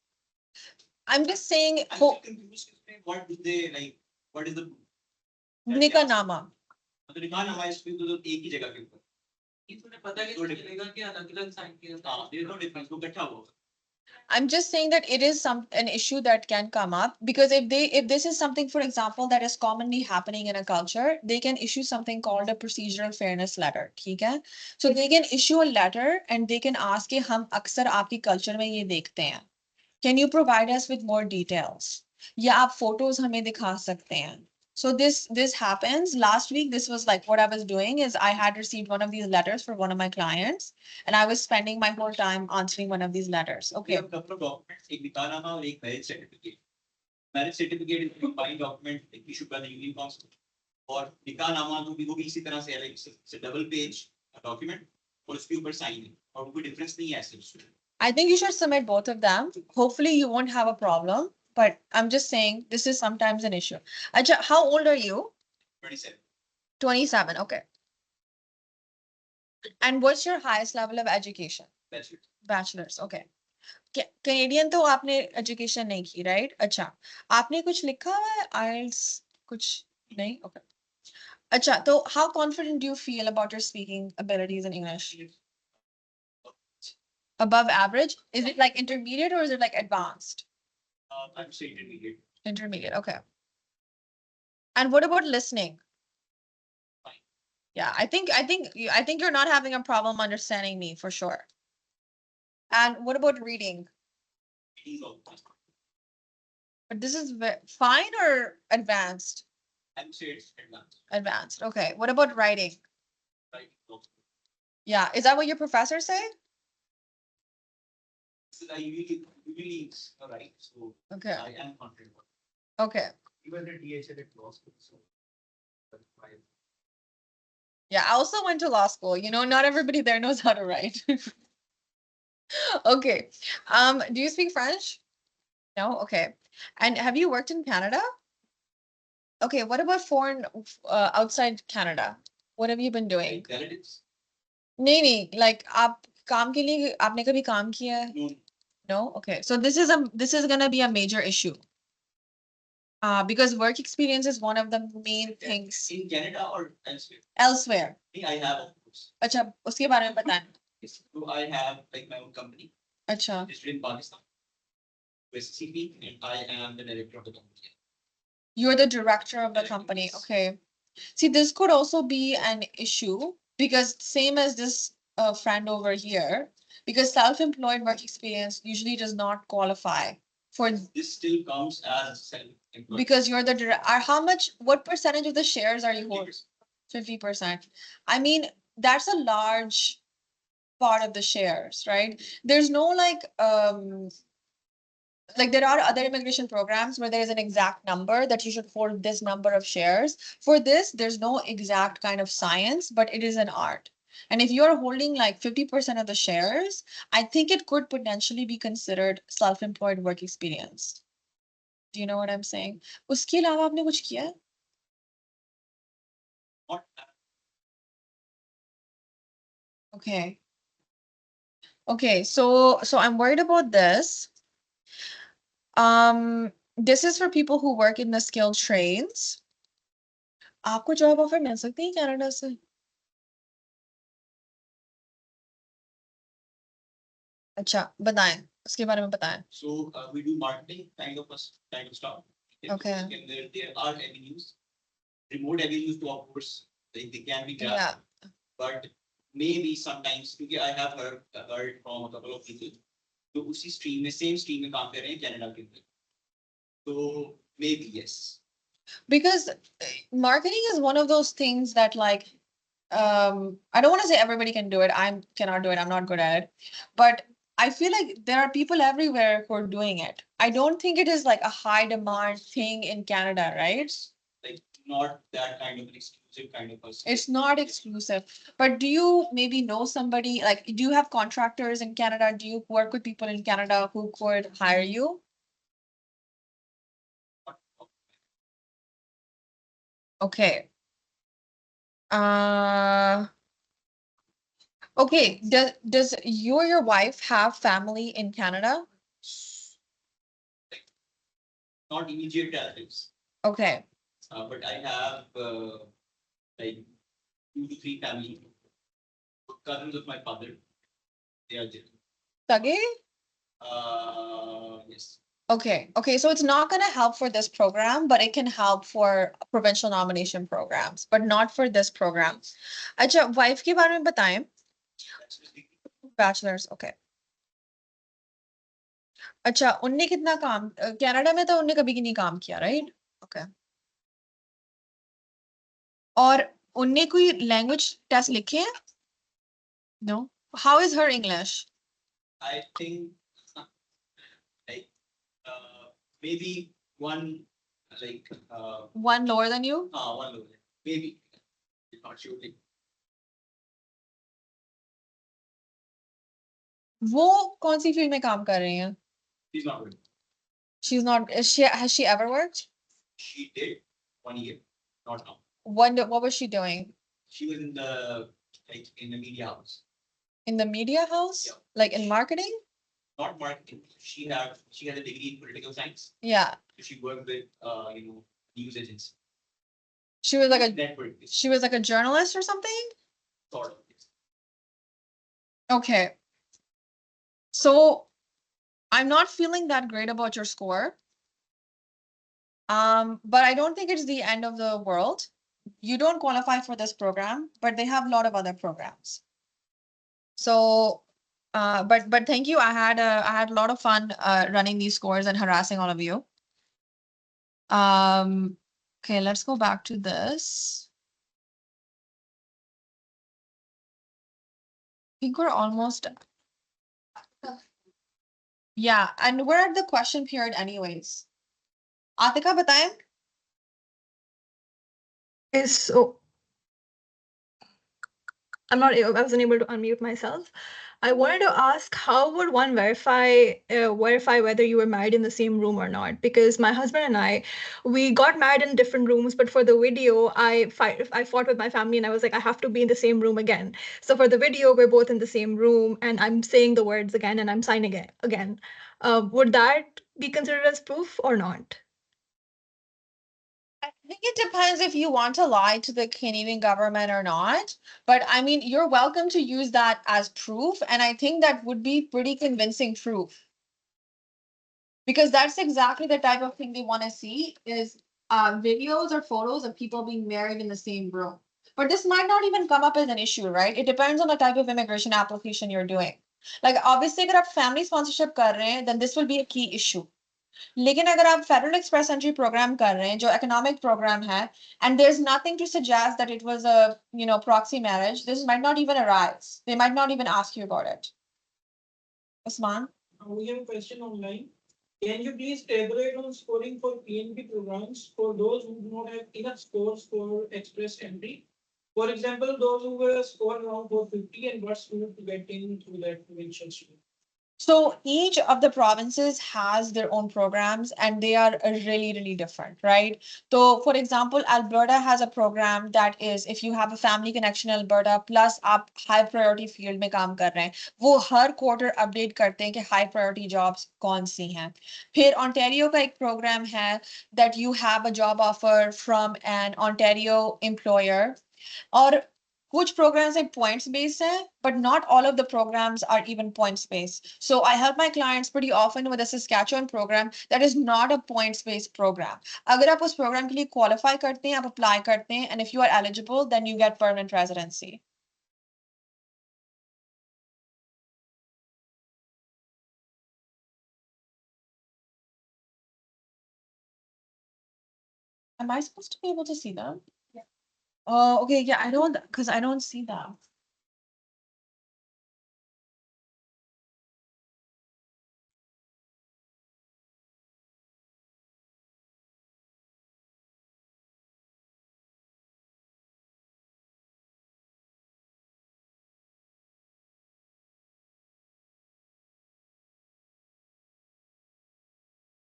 I'm just saying I'm still confused इसमें what do they like? What is the nikah nama. मतलब nikah नामा is फिर तो एक ही जगह के ऊपर. तुम्हें पता कैसे चलेगा कि अलग अलग साइन किया था? हाँ, there is no difference. वो इकट्ठा हुआ. I'm just saying that it is an issue that can come up because if this is something, for example, that is commonly happening in a culture, they can issue something called a procedural fairness letter. ठीक है? So they can issue a letter and they can ask कि हम अक्सर आपकी culture में ये देखते हैं. Can you provide us with more details? या आप photos हमें दिखा सकते हैं. So this happens. Last week, this was like what I was doing is I had received one of these letters for one of my clients, and I was spending my whole time answering one of these letters. We Okay. have couple of documents. एक nikah नामा और एक marriage certificate. Marriage certificate is a combined document like issued by the Union Council. और nikah नामा तो भी वो भी इसी तरह से है like it's a double page document और उसके ऊपर sign है और कोई difference नहीं है ऐसे. I think you should submit both of them. Hopefully you won't have a problem, but I'm just saying this is sometimes an issue. Acha, how old are you? 27. 27. Okay. And what's your highest level of education? That's it. Bachelor's. Okay. Canadian तो आपने education नहीं की, right? अच्छा. आपने कुछ लिखा हुआ है? IELTS कुछ नहीं? Okay. अच्छा, तो how confident do you feel about your speaking abilities in English? Above average? Is it like intermediate or is it like advanced? I'm saying intermediate. Intermediate, okay. And what about listening? Fine. Yeah, I think you're not having a problem understanding me for sure. And what about reading? It is all fine. But this is fine or advanced? I would say it's advanced. Advanced. Okay. What about writing? Right? So, Yeah. Is that what your professor said? I usually right. So Okay. I am confident. Okay. Even the DHL at law school. So that's why. Yeah, I also went to law school. You know, not everybody there knows how to write. Okay. Do you speak French? No? Okay. And have you worked in Canada? Okay, what about foreign outside Canada? What have you been doing? Like relatives? नहीं, like आप काम के लिए आपने कभी काम किया है? No. No? Okay. So this is gonna be a major issue. Because work experience is one of the main things In Canada or elsewhere? elsewhere. I have, of course. अच्छा, उसके बारे में बताएं. Yes. So I have like my own company. अच्छा. It's in Pakistan. SCP, and I am the director of the company. You're the director of the Director, company. yes. Okay. See, this could also be an issue because same as this friend over here, because self-employed work experience usually does not qualify for This still counts as self-employed. because you're the how much, what percentage of the shares are you holding? 50%. I mean, that's a large part of the shares, right? There's no like there are other immigration programs where there is an exact number that you should hold this number of shares. For this, there's no exact kind of science, but it is an art. And if you're holding like 50% of the shares, I think it could potentially be considered self-employed work experience. Do you know what I'm saying? उसके अलावा आपने कुछ किया है? Not Okay. Okay, so I'm worried about this. This is for people who work in the skilled trades. आपको job offer मिल सकती है Canada से? अच्छा, बताएं, उसके बारे में बताएं. so we do marketing kind of stuff. Okay. And there are avenues, remote avenues to of course, they can be grabbed. Yeah. But maybe sometimes क्योंकि I have heard from a couple of people जो उसी stream में same stream में काम कर रहे हैं Canada के अंदर. So maybe yes. Because marketing is one of those things that like I don't want to say everybody can do it. I cannot do it. I'm not good at it. But I feel like there are people everywhere who are doing it. I don't think it is like a high demand thing in Canada, right? Like not that kind of an exclusive kind of person. It's not exclusive. But do you maybe know somebody, like, do you have contractors in Canada? Do you work with people in Canada who could hire you? Okay. Okay. Does you or your wife have family in Canada? Not immediate relatives, Okay. but I have like 2 to 3 family cousins of my father. They are there. Sage? Yes. Okay. Okay. So it's not going to help for this program, but it can help for provincial nomination programs, but not for this program. अच्छा, wife के बारे में बताएं. That's just the- Bachelor's. Okay. अच्छा, उनने कितना काम Canada में तो उनने कभी नहीं काम किया, right? Okay. और उनने कोई लैंग्वेज टेस्ट लिखे हैं? No. How is her English? I think like maybe one like One lower than you? one lower. Maybe not sure. Like, वो कौन सी फील्ड में काम कर रही हैं? she's not good. She's not, has she ever worked? She did 1 year, not now. What was she doing? She was in the like in the media house, In the media house? Yeah. Like in marketing? not marketing. She had a degree in political science. Yeah. So she worked with news agency. She was like a Network. she was like a journalist or something? Sort of. Okay. So I'm not feeling that great about your score. But I don't think it's the end of the world. You don't qualify for this program, but they have a lot of other programs. So, but thank you. I had a lot of fun running these scores and harassing all of you. Okay, let's go back to this. I think we're almost. Yeah, and we're at the question period anyways. Atika, bataएं? Is so I wasn't able to unmute myself. I wanted to ask how would one verify whether you were married in the same room or not? Because my husband and we got married in different rooms, but for the video, I fought with my family and I was like, I have to be in the same room again. So for the video, we're both in the same room and I'm saying the words again and I'm signing it again. Would that be considered as proof or not? I think it depends if you want to lie to the Canadian government or not. But I mean, you're welcome to use that as proof. And I think that would be pretty convincing proof. Because that's exactly the type of thing they want to see is videos or photos of people being married in the same room. But this might not even come up as an issue, right? It depends on the type of immigration application you're doing. Like obviously, if you family sponsorship kar rahe hain, then this will be a key issue. लेकिन अगर आप federal express entry programme कर रहे हैं जो economic programme है and there's nothing to suggest that it was a proxy marriage, this might not even arise. They might not even ask you about it. Usman? We have a question online. Can you please elaborate on scoring for PNP programs for those who do not have enough scores for express entry? For example, those who were scored around 450 and what's to get in through that provincial stream. So each of the provinces has their own programs and they are really, really different, right? So for example, Alberta has a program that is if you have a family connection in Alberta plus आप high priority field में काम कर रहे हैं, वो हर quarter update करते हैं कि high priority jobs कौन सी हैं. फिर Ontario का एक program है that you have a job offer from an Ontario employer. और कुछ programs are points based but not all of the programs are even points based. So I help my clients pretty often with a Saskatchewan program that is not a points based program. अगर आप उस program के लिए qualify करते हैं, आप apply करते हैं, and if you are eligible, then you get permanent residency. Am I supposed to be able to see them? Yeah. Oh, okay. Yeah, I don't, because I don't see them.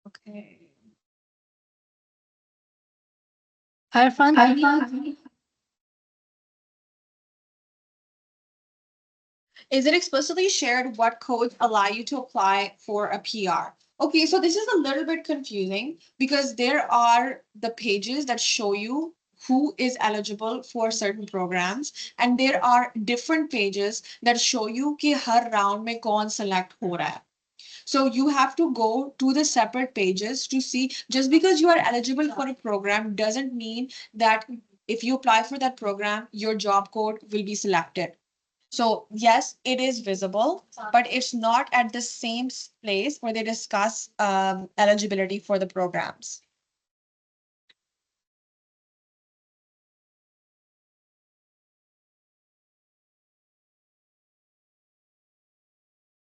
Okay. Is it explicitly shared what codes allow you to apply for a PR? Okay, so this is a little bit confusing because there are the pages that show you who is eligible for certain programs, and there are different pages that show you कि हर round में कौन select हो रहा है. So you have to go to the separate pages to see just because you are eligible for a program doesn't mean that if you apply for that program, your job code will be selected. So yes, it is visible, but it's not at the same place where they discuss eligibility for the programs.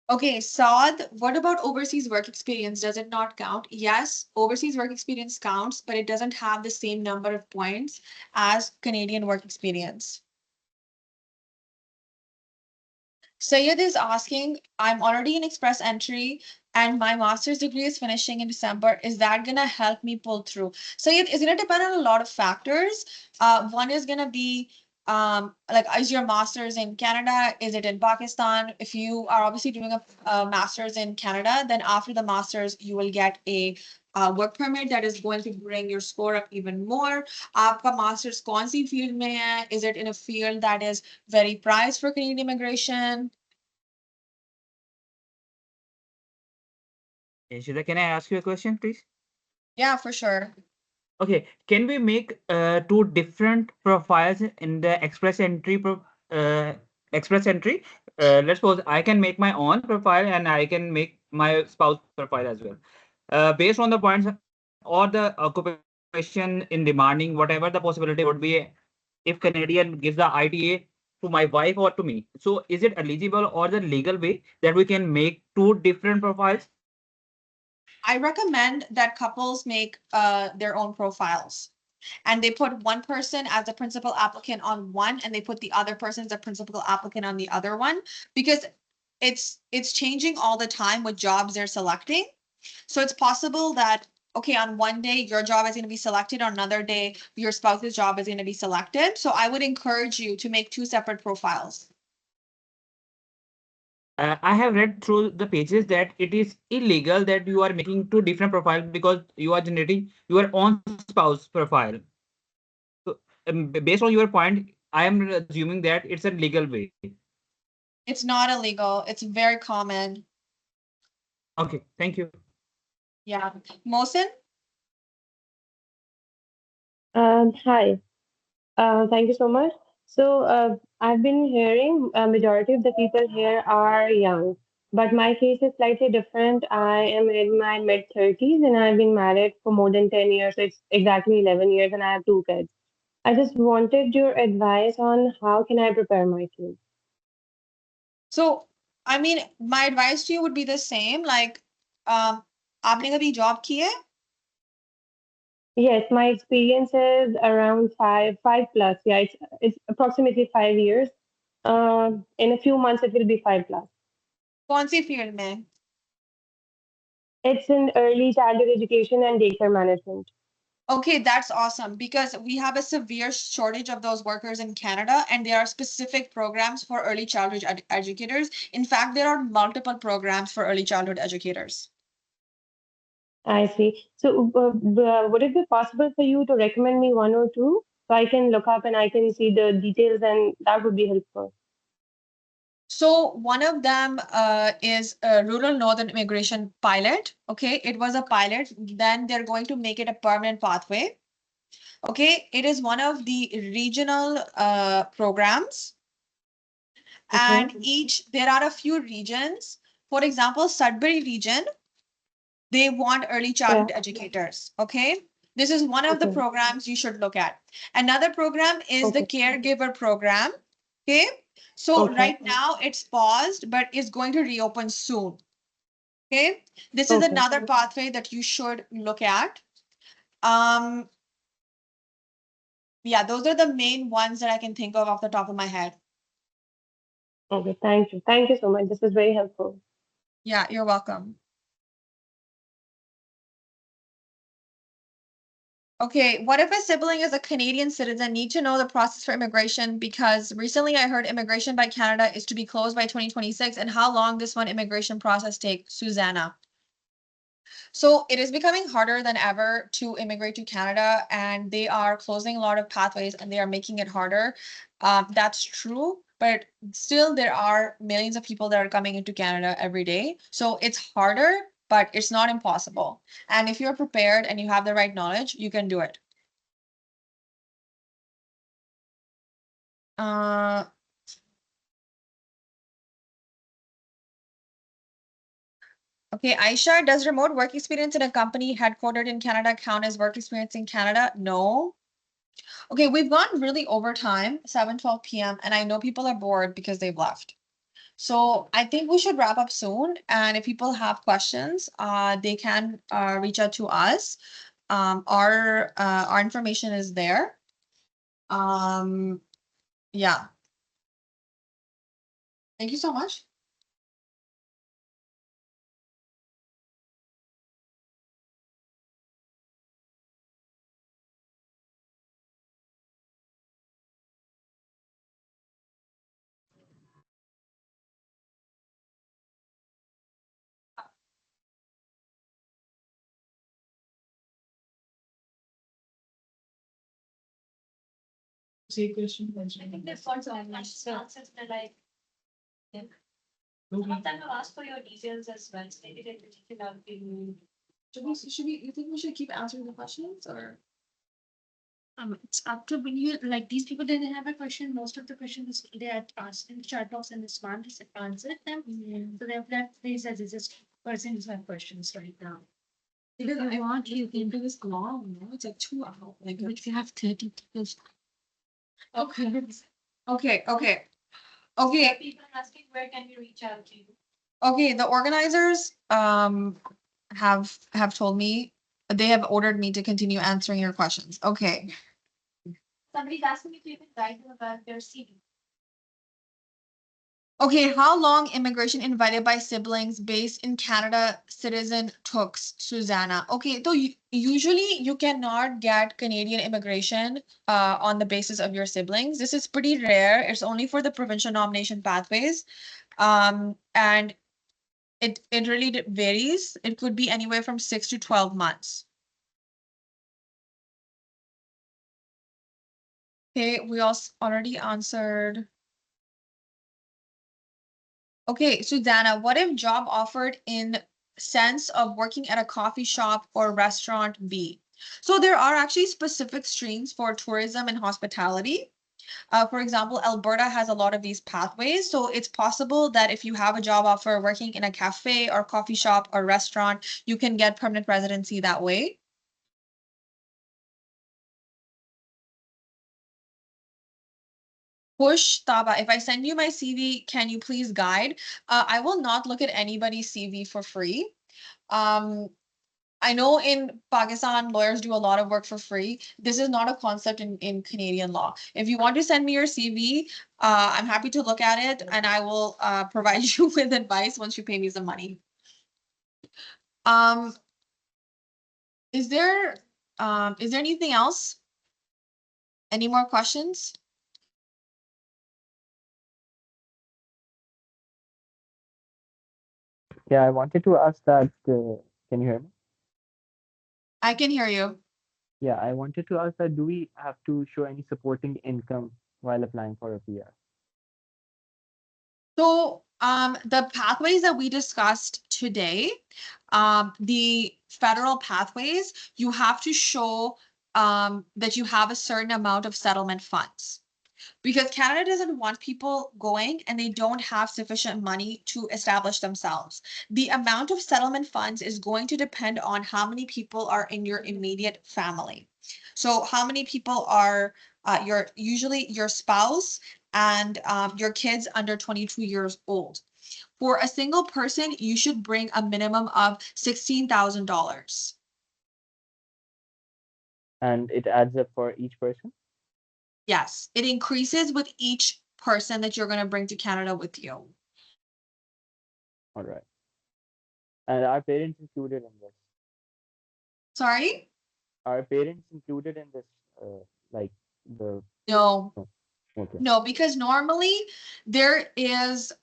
Okay, Saad, what about overseas work experience? Does it not count? Yes, overseas work experience counts, but it doesn't have the same number of points as Canadian work experience. Sayed is asking, I'm already in express entry and my master's degree is finishing in December. Is that gonna help me pull through? Sayed, is gonna depend on a lot of factors. One is gonna be like, is your master's in Canada? Is it in Pakistan? If you are obviously doing a master's in Canada, then after the master's, you will get a work permit that is going to bring your score up even more. आपका master's कौन सी field में है? Is it in a field that is very prized for Canadian immigration? Shida, can I ask you a question, please? Yeah, for sure. Okay, can we make two different profiles in the uh, express entry? Let's suppose I can make my own profile and I can make my spouse profile as well. Based on the points or the occupation in demanding, whatever the possibility would be, if Canadian gives the ITA to my wife or to me. So is it eligible or the legal way that we can make two different profiles? I recommend that couples make their own profiles. And they put one person as a principal applicant on one, and they put the other person as a principal applicant on the other one, because it's changing all the time with jobs they're selecting. So it's possible that, okay, on one day your job is going to be selected, on another day your spouse's job is going to be selected. So I would encourage you to make two separate profiles. I have read through the pages that it is illegal that you are making two different profiles because you are generating your own spouse profile. So, based on your point, I am assuming that it's a legal way. It's not illegal. It's very common. Okay, thank you. Yeah. Mohsin? Hi. Thank you so much. So, I've been hearing a majority of the people here are young, but my case is slightly different. I am in my mid 30s and I've been married for more than 10 years. So it's exactly 11 years and I have two kids. I just wanted your advice on how can I prepare my kids. So, I mean, my advice to you would be the same. Like, आपने कभी job की है? Yes, my experience is around five plus. Yeah, it's approximately 5 years. In a few months, it will be five plus. कौन सी field में? It's in early childhood education and daycare management. Okay, that's awesome because we have a severe shortage of those workers in Canada, and there are specific programs for early childhood educators. In fact, there are multiple programs for early childhood educators. I see. So, would it be possible for you to recommend me one or two so I can look up and I can see the details, and that would be helpful. So one of them is a rural northern immigration pilot. Okay, it was a pilot. Then they're going to make it a permanent pathway. Okay, it is one of the regional programs, and Okay. there are a few regions. For example, Sudbury region, they want early Yeah. childhood educators. Okay, this is one of the Okay. programs you should look at. Another program is the Okay. caregiver program. Okay, so Okay. right now it's paused, but it's going to reopen soon. Okay, this is Okay. another pathway that you should look at. Um, yeah, those are the main ones that I can think of off the top of my head. Okay. Thank you. Thank you so much. This is very helpful. Yeah, you're welcome. Okay, what if a sibling is a Canadian citizen? Need to know the process for immigration because recently I heard immigration by Canada is to be closed by 2026, and how long this one immigration process take, Susanna? So it is becoming harder than ever to immigrate to Canada, and they are closing a lot of pathways and they are making it harder. That's true, but still there are millions of people that are coming into Canada every day. So it's harder, but it's not impossible. And if you're prepared and you have the right knowledge, you can do it. Uh, okay, Aisha, does remote work experience in a company headquartered in Canada count as work experience in Canada? No. Okay, we've gone really over time, 7:12 p.m., and I know people are bored because they've left. So I think we should wrap up soon. And if people have questions, they can reach out to us. Our information is there. Yeah. Thank you so much. See question. I think they've got some questions answers. They're like, yeah. Some of them have asked for your details as well. So maybe they can fill out the. You think we should keep answering the questions or? It's up to when you like these people didn't have a question. Most of the questions they had asked in the chat box and this man has answered them. So they've left these as just person who have questions right now. Because I want you into this long, no? It's like 2 hours. Like which we have 30 people. Okay. Okay. People asking where can we reach out to you? Okay, the organizers have told me they have ordered me to continue answering your questions. Okay. Somebody's asking if you can guide them about their CV. Okay, how long immigration invited by siblings based in Canada citizen took, Susanna? Okay, so usually you cannot get Canadian immigration on the basis of your siblings. This is pretty rare. It's only for the provincial nomination pathways. And it really varies. It could be anywhere from 6 to 12 months. Okay, we also already answered. Okay, Susanna, what if job offered in sense of working at a coffee shop or restaurant B? So there are actually specific streams for tourism and hospitality. For example, Alberta has a lot of these pathways. So it's possible that if you have a job offer working in a cafe or coffee shop or restaurant, you can get permanent residency that way. Push Taba, if I send you my CV, can you please guide? I will not look at anybody's CV for free. I know in Pakistan, lawyers do a lot of work for free. This is not a concept in Canadian law. If you want to send me your CV, I'm happy to look at it and I will provide you with advice once you pay me some money. Um, is there anything else? Any more questions? Yeah, I wanted to ask that. Can you hear me? I can hear you. Yeah, I wanted to ask that. Do we have to show any supporting income while applying for a PR? So the pathways that we discussed today, the federal pathways, you have to show that you have a certain amount of settlement funds because Canada doesn't want people going and they don't have sufficient money to establish themselves. The amount of settlement funds is going to depend on how many people are in your immediate family. So how many people are usually your spouse and your kids under 22 years old. For a single person, you should bring a minimum of $16,000. And it adds up for each person? Yes, it increases with each person that you're going to bring to Canada with you. All right. And are parents included in this? Sorry? Are parents included in this? Like the No. oh, okay. No, because normally there is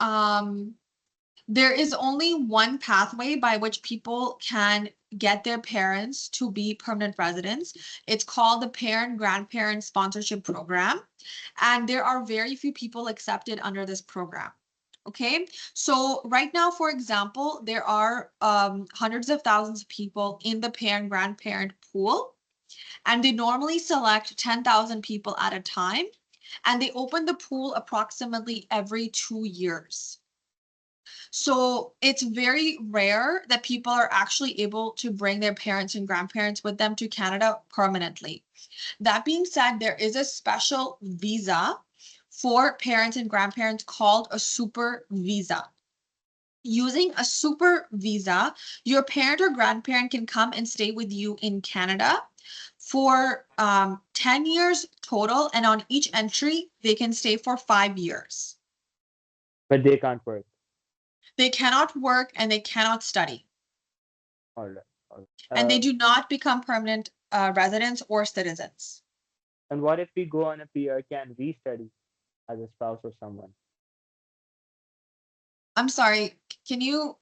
only one pathway by which people can get their parents to be permanent residents. It's called the Parent Grandparent Sponsorship Program. And there are very few people accepted under this program. Okay, so right now, for example, there are hundreds of thousands of people in the parent grandparent pool, and they normally select 10,000 people at a time, and they open the pool approximately every 2 years. So it's very rare that people are actually able to bring their parents and grandparents with them to Canada permanently. That being said, there is a special visa for parents and grandparents called a super visa. Using a super visa, your parent or grandparent can come and stay with you in Canada for 10 years total, and on each entry, they can stay for 5 years. But they can't work. They cannot work and they cannot study. All right. All right. And they do not become permanent residents or citizens. And what if we go on a PR? Can we study as a spouse of someone? I'm sorry, can you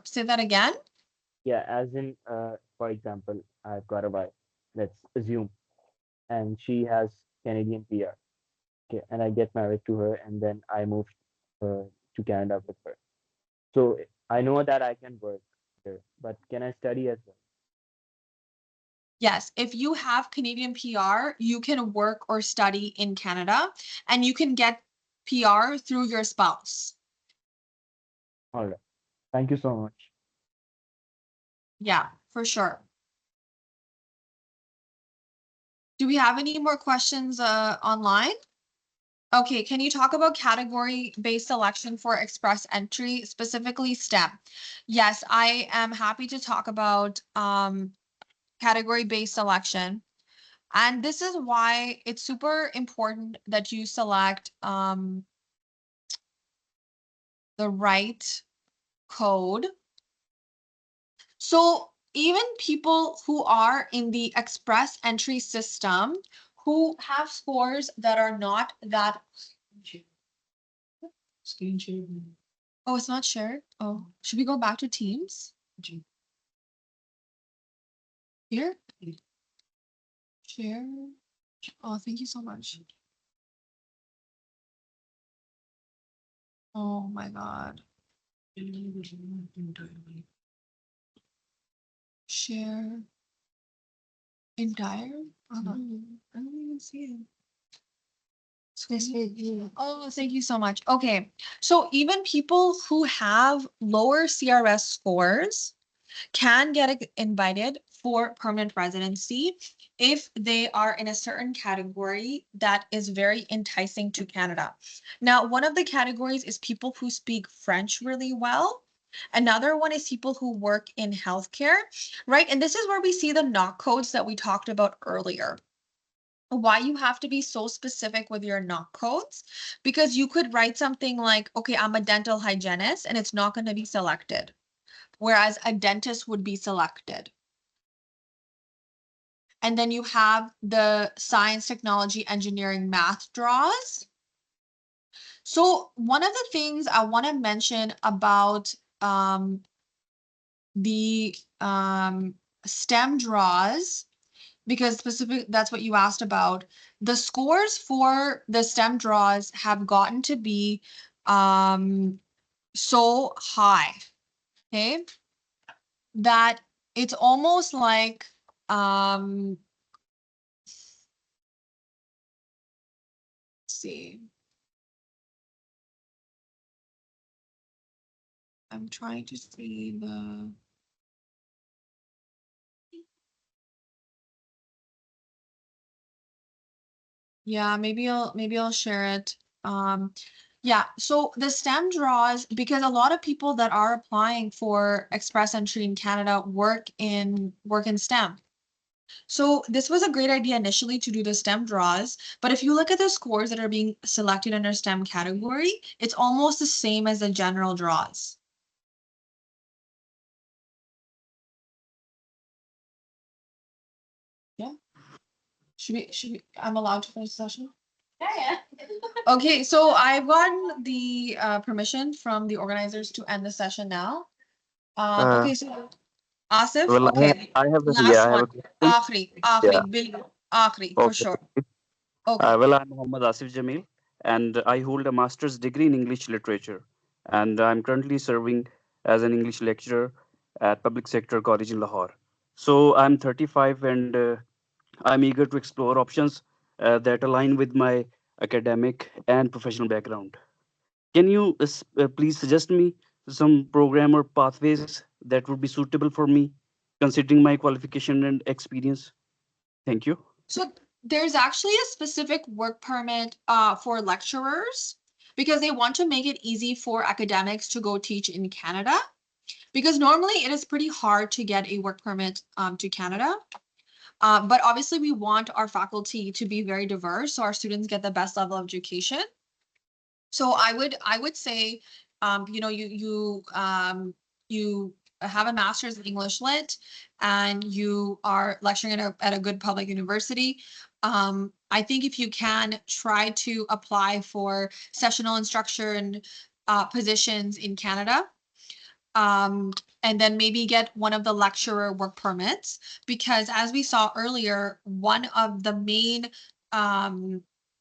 say that again? Yeah, as in, for example, I've got a wife, let's assume, and she has Canadian PR. Okay, and I get married to her, and then I move to Canada with her. So I know that I can work there, but can I study as well? Yes, if you have Canadian PR, you can work or study in Canada, and you can get PR through your spouse. All right. Thank you so much. Yeah, for sure. Do we have any more questions online? Okay, can you talk about category-based selection for express entry, specifically STEM? Yes, I am happy to talk about category-based selection. And this is why it's super important that you select the right code. So even people who are in the express entry system who have scores that are not that. Screen share. Oh, it's not shared. Oh, should we go back to Teams? Here? Share. Oh, thank you so much. Oh my God. Share. Entire? Hold on. I don't even see it. Oh, thank you so much. Okay, so even people who have lower CRS scores can get invited for permanent residency if they are in a certain category that is very enticing to Canada. Now, one of the categories is people who speak French really well. Another one is people who work in healthcare, right? And this is where we see the knock codes that we talked about earlier. Why you have to be so specific with your knock codes, because you could write something like, okay, I'm a dental hygienist, and it's not going to be selected, whereas a dentist would be selected. And then you have the science, technology, engineering, math draws. So one of the things I want to mention about the STEM draws, because that's what you asked about. The scores for the STEM draws have gotten to be so high, okay, that it's almost like let's see. I'm trying to see the. Yeah, maybe I'll share it. Yeah, so the STEM draws, because a lot of people that are applying for express entry in Canada work in STEM. So this was a great idea initially to do the STEM draws, but if you look at the scores that are being selected under STEM category, it's almost the same as the general draws. Yeah. Should we, I'm allowed to finish the session? Yeah. Okay, so I've gotten the permission from the organizers to end the session now. Okay, so Asif, Well, okay, yeah, last I have one. a question. Yeah, Akhri, for okay. sure. Okay. Well, I'm Mohammad Asif Jamil, and I hold a master's degree in English literature, and I'm currently serving as an English lecturer at Public Sector College in Lahore. So I'm 35, and I'm eager to explore options that align with my academic and professional background. Can you please suggest me some program or pathways that would be suitable for me, considering my qualification and experience? Thank you. So there's actually a specific work permit for lecturers, because they want to make it easy for academics to go teach in Canada, because normally it is pretty hard to get a work permit to Canada. But obviously we want our faculty to be very diverse so our students get the best level of education. So I would say, you have a master's in English lit, and you are lecturing at a good public university. I think if you can try to apply for sessional instruction positions in Canada, and then maybe get one of the lecturer work permits, because as we saw earlier, one of the main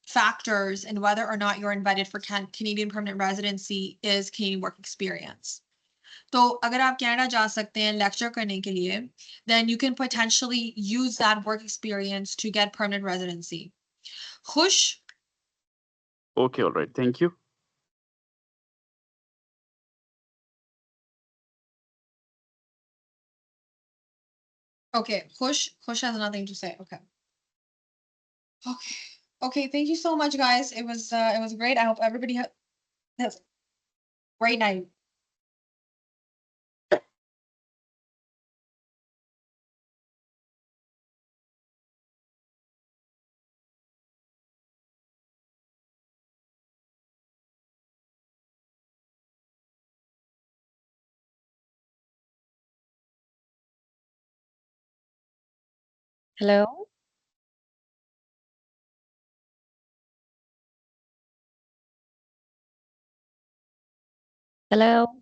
factors in whether or not you're invited for Canadian permanent residency is Canadian work experience. तो अगर आप Canada जा सकते हैं lecture करने के लिए, then you can potentially use that work experience to get permanent residency. खुश? Okay, all right. Thank you. Okay, खुश has nothing to say. Okay. Okay. Okay, thank you so much, guys. It was great. I hope everybody has a great night. Hello? Hello?